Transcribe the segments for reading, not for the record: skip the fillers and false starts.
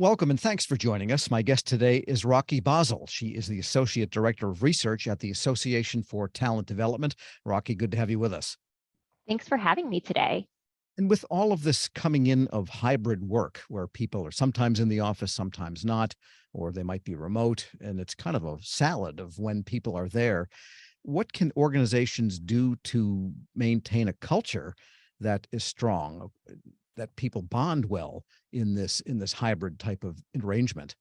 Welcome and thanks for joining us. My guest today is Rocky Basel. She is the Associate Director of Research at the Association for Talent Development. Rocky, good to have you with us. Thanks for having me today. And with all of this coming in of hybrid work, where people are sometimes in the office, sometimes not, or they might be remote, and it's kind of a salad of when people are there, what can organizations do to maintain a culture that is strong, that people bond well in this hybrid type of arrangement?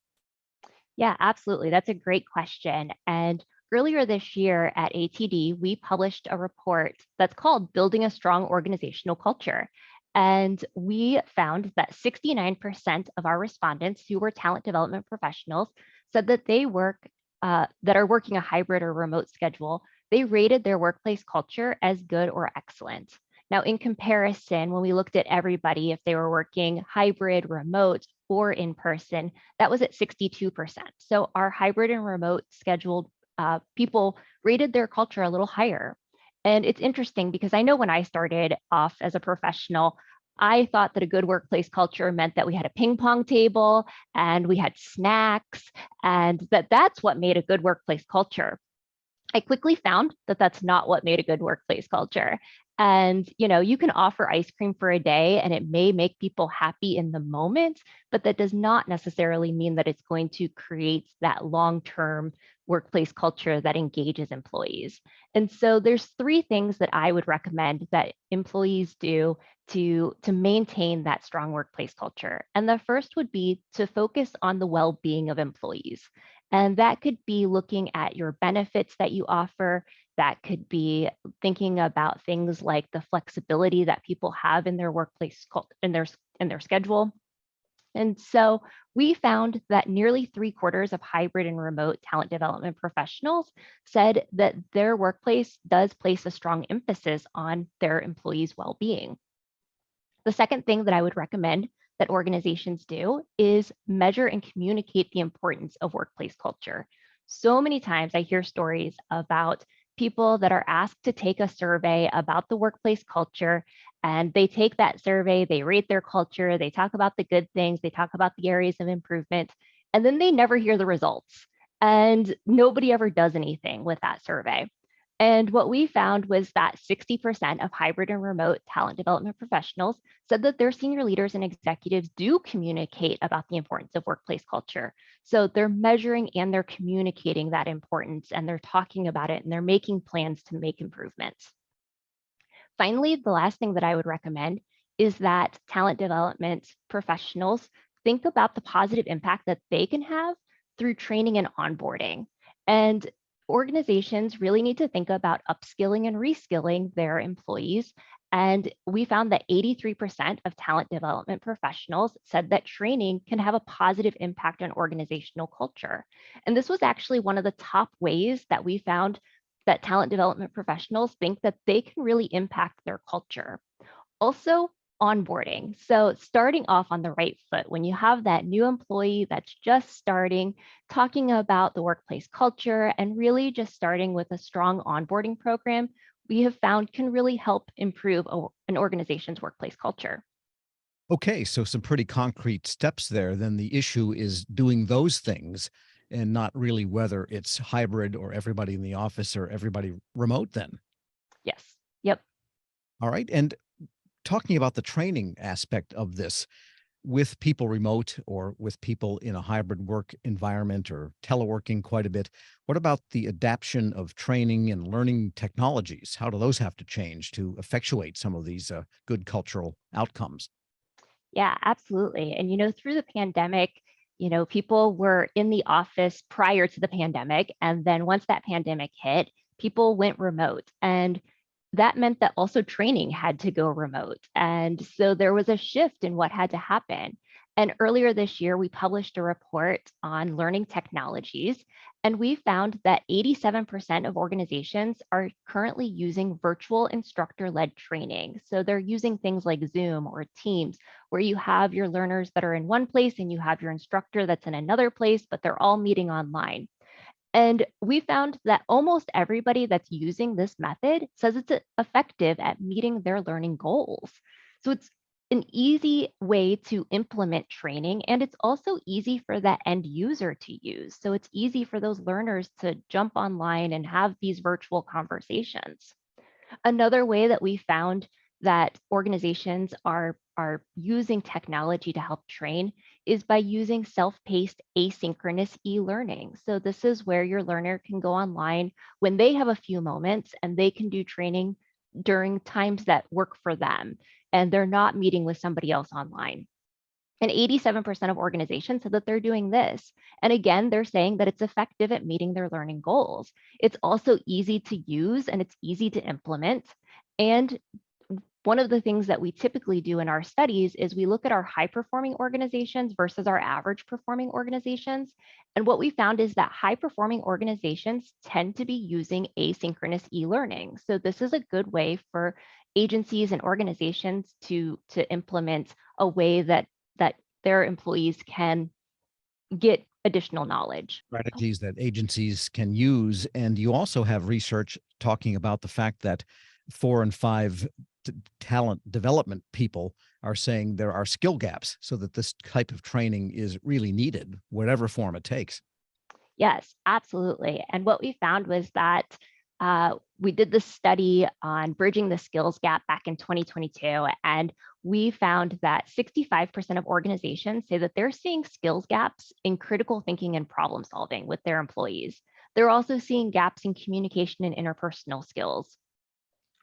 Yeah, absolutely. That's a great question. And earlier this year at ATD, we published a report that's called Building a Strong Organizational Culture. And we found that 69% of our respondents who were talent development professionals said that that are working a hybrid or remote schedule. They rated their workplace culture as good or excellent. Now, in comparison, when we looked at everybody, if they were working hybrid, remote, or in person, that was at 62%. So our hybrid and remote scheduled people rated their culture a little higher. And it's interesting because I know when I started off as a professional, I thought that a good workplace culture meant that we had a ping pong table and we had snacks, and that's what made a good workplace culture. I quickly found that that's not what made a good workplace culture. And, you can offer ice cream for a day and it may make people happy in the moment, but that does not necessarily mean that it's going to create that long-term workplace culture that engages employees. And so there's three things that I would recommend that employees do to maintain that strong workplace culture. And the first would be to focus on the well-being of employees. And that could be looking at your benefits that you offer. That could be thinking about things like the flexibility that people have in their workplace, in their schedule. And so we found that nearly 3/4 of hybrid and remote talent development professionals said that their workplace does place a strong emphasis on their employees' well-being. The second thing that I would recommend that organizations do is measure and communicate the importance of workplace culture. So many times I hear stories about people that are asked to take a survey about the workplace culture, and they take that survey, they rate their culture, they talk about the good things, they talk about the areas of improvement, and then they never hear the results. And nobody ever does anything with that survey. And what we found was that 60% of hybrid and remote talent development professionals said that their senior leaders and executives do communicate about the importance of workplace culture. So they're measuring and they're communicating that importance and they're talking about it and they're making plans to make improvements. Finally, the last thing that I would recommend is that talent development professionals think about the positive impact that they can have through training and onboarding. And organizations really need to think about upskilling and reskilling their employees. And we found that 83% of talent development professionals said that training can have a positive impact on organizational culture. And this was actually one of the top ways that we found that talent development professionals think that they can really impact their culture. Also, onboarding. So, starting off on the right foot, when you have that new employee that's just starting, talking about the workplace culture and really just starting with a strong onboarding program, we have found can really help improve an organization's workplace culture. Okay, so some pretty concrete steps there. Then the issue is doing those things and not really whether it's hybrid or everybody in the office or everybody remote then. Yes. Yep. All right. And talking about the training aspect of this with people remote or with people in a hybrid work environment or teleworking quite a bit, what about the adaption of training and learning technologies? How do those have to change to effectuate some of these good cultural outcomes? Yeah, absolutely. And through the pandemic, people were in the office prior to the pandemic. And then once that pandemic hit, people went remote. And that meant that also training had to go remote. And so there was a shift in what had to happen. And earlier this year, we published a report on learning technologies. And we found that 87% of organizations are currently using virtual instructor led training. So they're using things like Zoom or Teams, where you have your learners that are in one place and you have your instructor that's in another place, but they're all meeting online. And we found that almost everybody that's using this method says it's effective at meeting their learning goals. So it's an easy way to implement training, and it's also easy for the end user to use. So it's easy for those learners to jump online and have these virtual conversations. Another way that we found that organizations are using technology to help train is by using self-paced asynchronous e-learning. So this is where your learner can go online when they have a few moments and they can do training during times that work for them and they're not meeting with somebody else online. And 87% of organizations said that they're doing this. And again, they're saying that it's effective at meeting their learning goals. It's also easy to use and it's easy to implement. And one of the things that we typically do in our studies is we look at our high performing organizations versus our average performing organizations. And what we found is that high performing organizations tend to be using asynchronous e-learning. So this is a good way for agencies and organizations to implement a way that their employees can get additional knowledge. Strategies that agencies can use. And you also have research talking about the fact that 4 and 5 talent development people are saying there are skill gaps so that this type of training is really needed, whatever form it takes. Yes, absolutely. And what we found was that we did this study on bridging the skills gap back in 2022, and we found that 65% of organizations say that they're seeing skills gaps in critical thinking and problem solving with their employees. They're also seeing gaps in communication and interpersonal skills.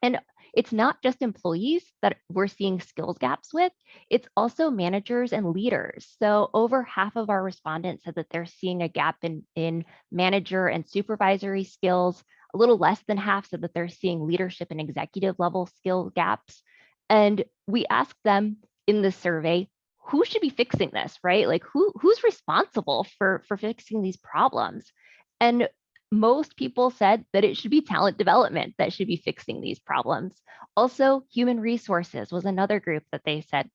And it's not just employees that we're seeing skills gaps with, it's also managers and leaders. So over half of our respondents said that they're seeing a gap in manager and supervisory skills. A little less than half said that they're seeing leadership and executive level skill gaps. And we asked them in the survey, who should be fixing this, right? Like who's responsible for fixing these problems? And most people said that it should be talent development that should be fixing these problems. Also, human resources was another group that they said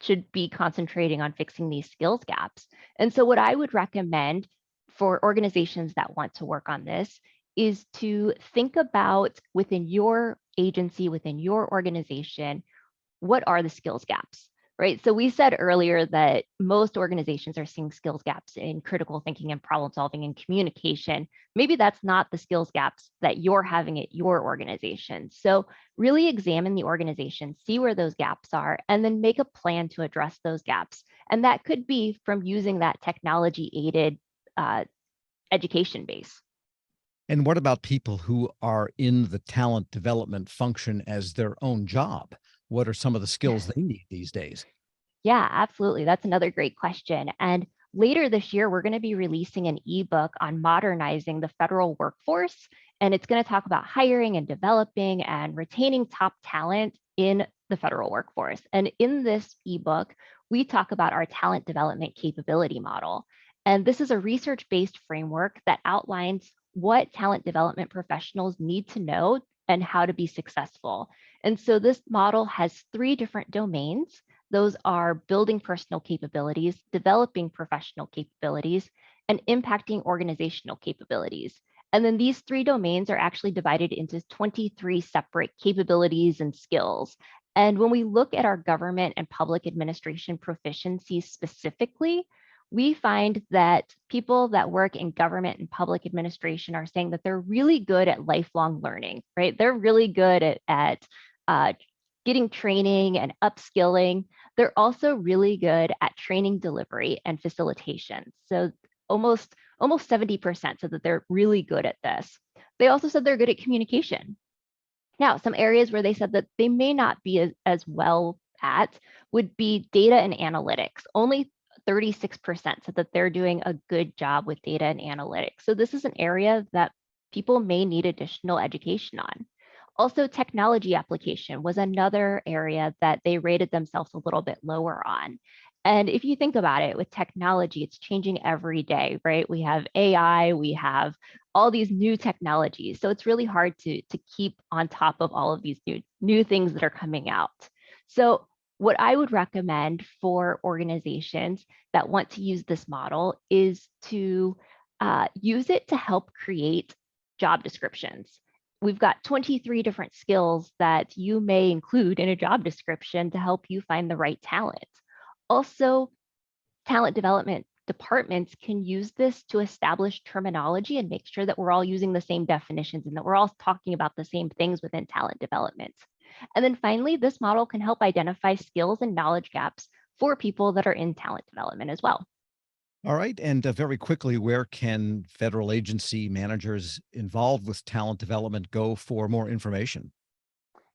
should be concentrating on fixing these skills gaps. And so what I would recommend for organizations that want to work on this is to think about within your agency, within your organization, what are the skills gaps, right? So we said earlier that most organizations are seeing skills gaps in critical thinking and problem solving and communication. Maybe that's not the skills gaps that you're having at your organization. So really examine the organization, see where those gaps are, and then make a plan to address those gaps. And that could be from using that technology aided education base. And what about people who are in the talent development function as their own job? What are some of the skills they need these days? Yeah, absolutely. That's another great question. And later this year, we're going to be releasing an ebook on modernizing the federal workforce. And it's going to talk about hiring and developing and retaining top talent in the federal workforce. And in this ebook, we talk about our talent development capability model. And this is a research-based framework that outlines what talent development professionals need to know and how to be successful. And so this model has 3 different domains. Those are building personal capabilities, developing professional capabilities, and impacting organizational capabilities. And then these 3 domains are actually divided into 23 separate capabilities and skills. And when we look at our government and public administration proficiencies specifically, we find that people that work in government and public administration are saying that they're really good at lifelong learning, right? They're really good at getting training and upskilling. They're also really good at training delivery and facilitation. So almost 70% said that they're really good at this. They also said they're good at communication. Now, some areas where they said that they may not be as well at would be data and analytics. Only 36% said that they're doing a good job with data and analytics. So this is an area that people may need additional education on. Also, technology application was another area that they rated themselves a little bit lower on. And if you think about it, with technology, it's changing every day, right? We have AI, we have all these new technologies. So it's really hard to keep on top of all of these new things that are coming out. So what I would recommend for organizations that want to use this model is to use it to help create job descriptions. we've got 23 different skills that you may include in a job description to help you find the right talent. Also, talent development departments can use this to establish terminology and make sure that we're all using the same definitions and that we're all talking about the same things within talent development. And then finally, this model can help identify skills and knowledge gaps for people that are in talent development as well. All right. And very quickly, where can federal agency managers involved with talent development go for more information?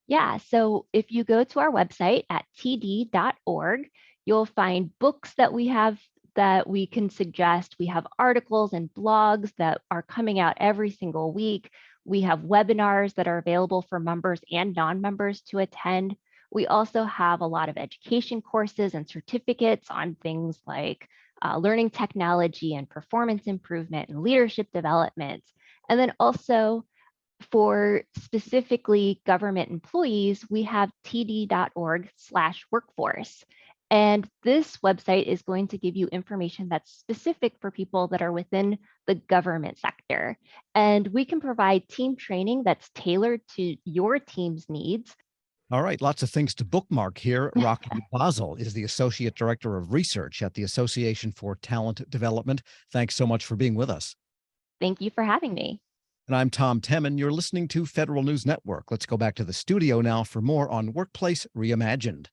Yeah, so if you go to our website at td.org, you'll find books that we have that we can suggest. We have articles and blogs that are coming out every single week. We have webinars that are available for members and non-members to attend. We also have a lot of education courses and certificates on things like learning technology and performance improvement and leadership development. And then also for specifically government employees, we have td.org/workforce. And this website is going to give you information that's specific for people that are within the government sector. And we can provide team training that's tailored to your team's needs. All right, lots of things to bookmark here. Rocky Basel is the Associate Director of Research at the Association for Talent Development. Thanks so much for being with us. Thank you for having me. And I'm Tom Temin. You're listening to Federal News Network. Let's go back to the studio now for more on Workplace Reimagined.